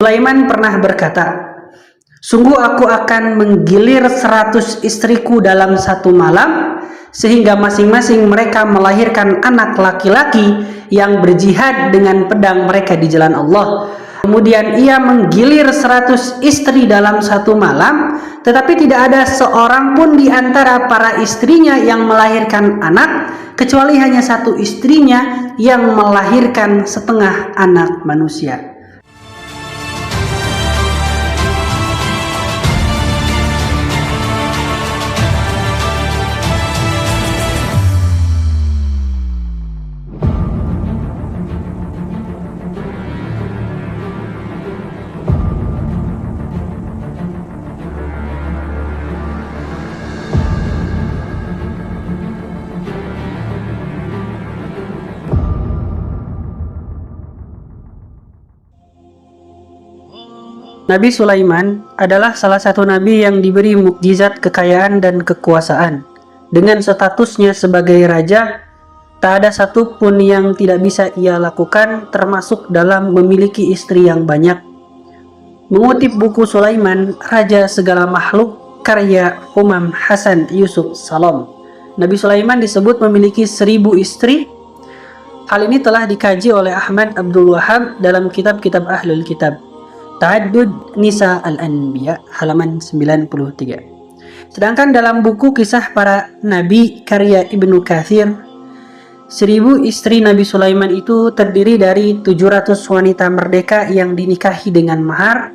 Sulaiman pernah berkata, "Sungguh aku akan menggilir 100 istriku dalam satu malam, sehingga masing-masing mereka melahirkan anak laki-laki yang berjihad dengan pedang mereka di jalan Allah." Kemudian ia menggilir 100 istri dalam satu malam, tetapi tidak ada seorang pun di antara para istrinya yang melahirkan anak, kecuali hanya satu istrinya yang melahirkan setengah anak manusia. Nabi Sulaiman adalah salah satu nabi yang diberi mukjizat kekayaan dan kekuasaan. Dengan statusnya sebagai raja, tak ada satupun yang tidak bisa ia lakukan, termasuk dalam memiliki istri yang banyak. Mengutip buku Sulaiman, Raja Segala Makhluk, karya Umam Hasan Yusuf Salom, Nabi Sulaiman disebut memiliki 1000 istri. Hal ini telah dikaji oleh Ahmad Abdul Wahab dalam kitab-kitab Ahlul Kitab. Ta'addud Nisa Al-Anbiya halaman 93. Sedangkan dalam buku Kisah Para Nabi karya Ibnu Katsir, 1000 istri Nabi Sulaiman itu terdiri dari 700 wanita merdeka yang dinikahi dengan mahar,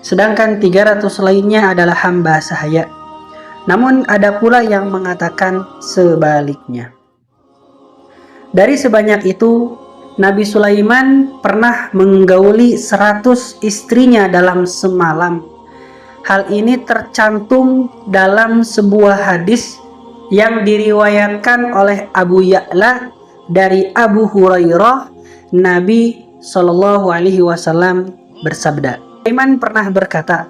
sedangkan 300 lainnya adalah hamba sahaya. Namun ada pula yang mengatakan sebaliknya. Dari sebanyak itu, Nabi Sulaiman pernah menggauli 100 istrinya dalam semalam. Hal ini tercantum dalam sebuah hadis yang diriwayatkan oleh Abu Ya'la dari Abu Hurairah. Nabi Shallallahu Alaihi Wasallam bersabda, Sulaiman pernah berkata,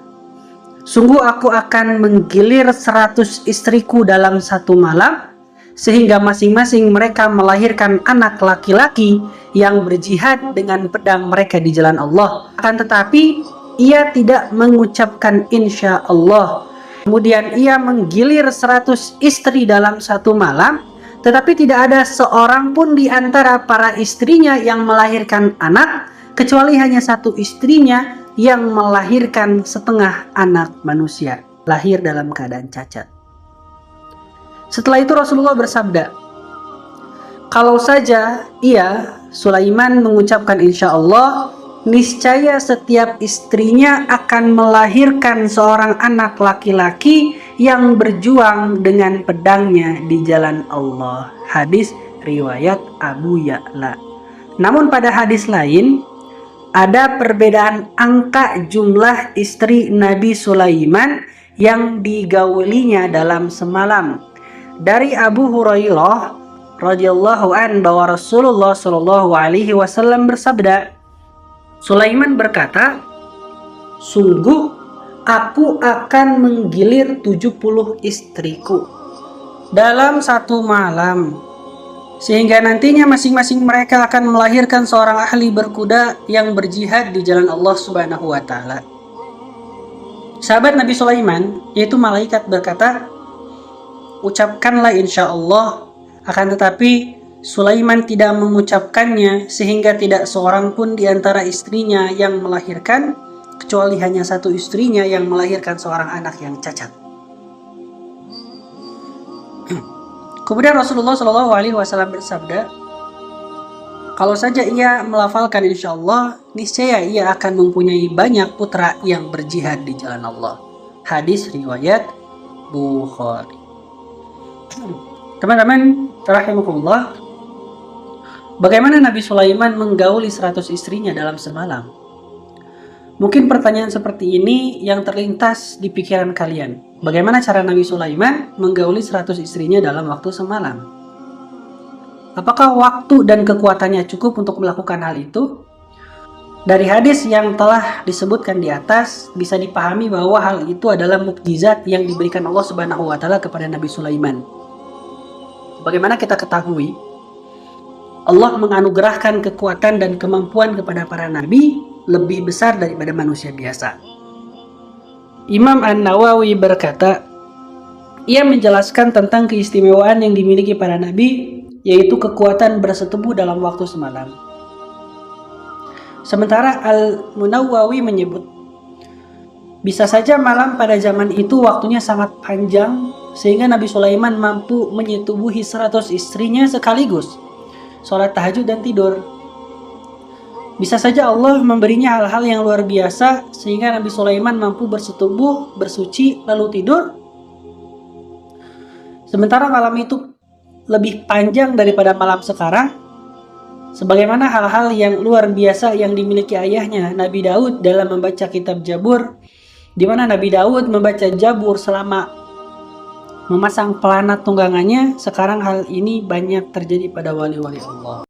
"Sungguh aku akan menggilir 100 istriku dalam satu malam, sehingga masing-masing mereka melahirkan anak laki-laki yang berjihad dengan pedang mereka di jalan Allah. Akan tetapi ia tidak mengucapkan insya Allah. Kemudian ia menggilir 100 istri dalam satu malam, tetapi tidak ada seorang pun di antara para istrinya yang melahirkan anak, kecuali hanya satu istrinya yang melahirkan setengah anak manusia, lahir dalam keadaan cacat." Setelah itu Rasulullah bersabda, "Kalau saja ia, Sulaiman, mengucapkan insya Allah, niscaya setiap istrinya akan melahirkan seorang anak laki-laki yang berjuang dengan pedangnya di jalan Allah." Hadis riwayat Abu Ya'la. Namun pada hadis lain, ada perbedaan angka jumlah istri Nabi Sulaiman yang digaulinya dalam semalam. Dari Abu Hurairah radhiyallahu an bahwa Rasulullah Shallallahu Alaihi Wasallam bersabda, Sulaiman berkata, "Sungguh aku akan menggilir 70 istriku dalam satu malam, sehingga nantinya masing-masing mereka akan melahirkan seorang ahli berkuda yang berjihad di jalan Allah Subhanahu wa Ta'ala." Sahabat Nabi Sulaiman, yaitu malaikat, berkata, "Ucapkanlah insya Allah." Akan tetapi Sulaiman tidak mengucapkannya, sehingga tidak seorang pun di antara istrinya yang melahirkan, kecuali hanya satu istrinya yang melahirkan seorang anak yang cacat. Kemudian Rasulullah Shallallahu Alaihi Wasallam bersabda, "Kalau saja ia melafalkan insya Allah, niscaya ia akan mempunyai banyak putra yang berjihad di jalan Allah." Hadis riwayat Bukhari. Teman-teman rahimakumullah, bagaimana Nabi Sulaiman menggauli 100 istrinya dalam semalam? Mungkin pertanyaan seperti ini yang terlintas di pikiran kalian. Bagaimana cara Nabi Sulaiman menggauli 100 istrinya dalam waktu semalam? Apakah waktu dan kekuatannya cukup untuk melakukan hal itu? Dari hadis yang telah disebutkan di atas, bisa dipahami bahwa hal itu adalah mukjizat yang diberikan Allah Subhanahu wa Ta'ala kepada Nabi Sulaiman. Bagaimana kita ketahui, Allah menganugerahkan kekuatan dan kemampuan kepada para nabi lebih besar daripada manusia biasa. Imam An-Nawawi berkata, ia menjelaskan tentang keistimewaan yang dimiliki para nabi, yaitu kekuatan bersetubuh dalam waktu semalam. Sementara Al-Munawwawi menyebut, bisa saja malam pada zaman itu waktunya sangat panjang, sehingga Nabi Sulaiman mampu menyetubuhi 100 istrinya sekaligus, sholat tahajud dan tidur. Bisa saja Allah memberinya hal-hal yang luar biasa, sehingga Nabi Sulaiman mampu bersetubuh, bersuci, lalu tidur. Sementara malam itu lebih panjang daripada malam sekarang, sebagaimana hal-hal yang luar biasa yang dimiliki ayahnya, Nabi Daud, dalam membaca kitab Jabur, di mana Nabi Daud membaca Jabur selama memasang pelana tunggangannya. Sekarang hal ini banyak terjadi pada wali-wali Allah.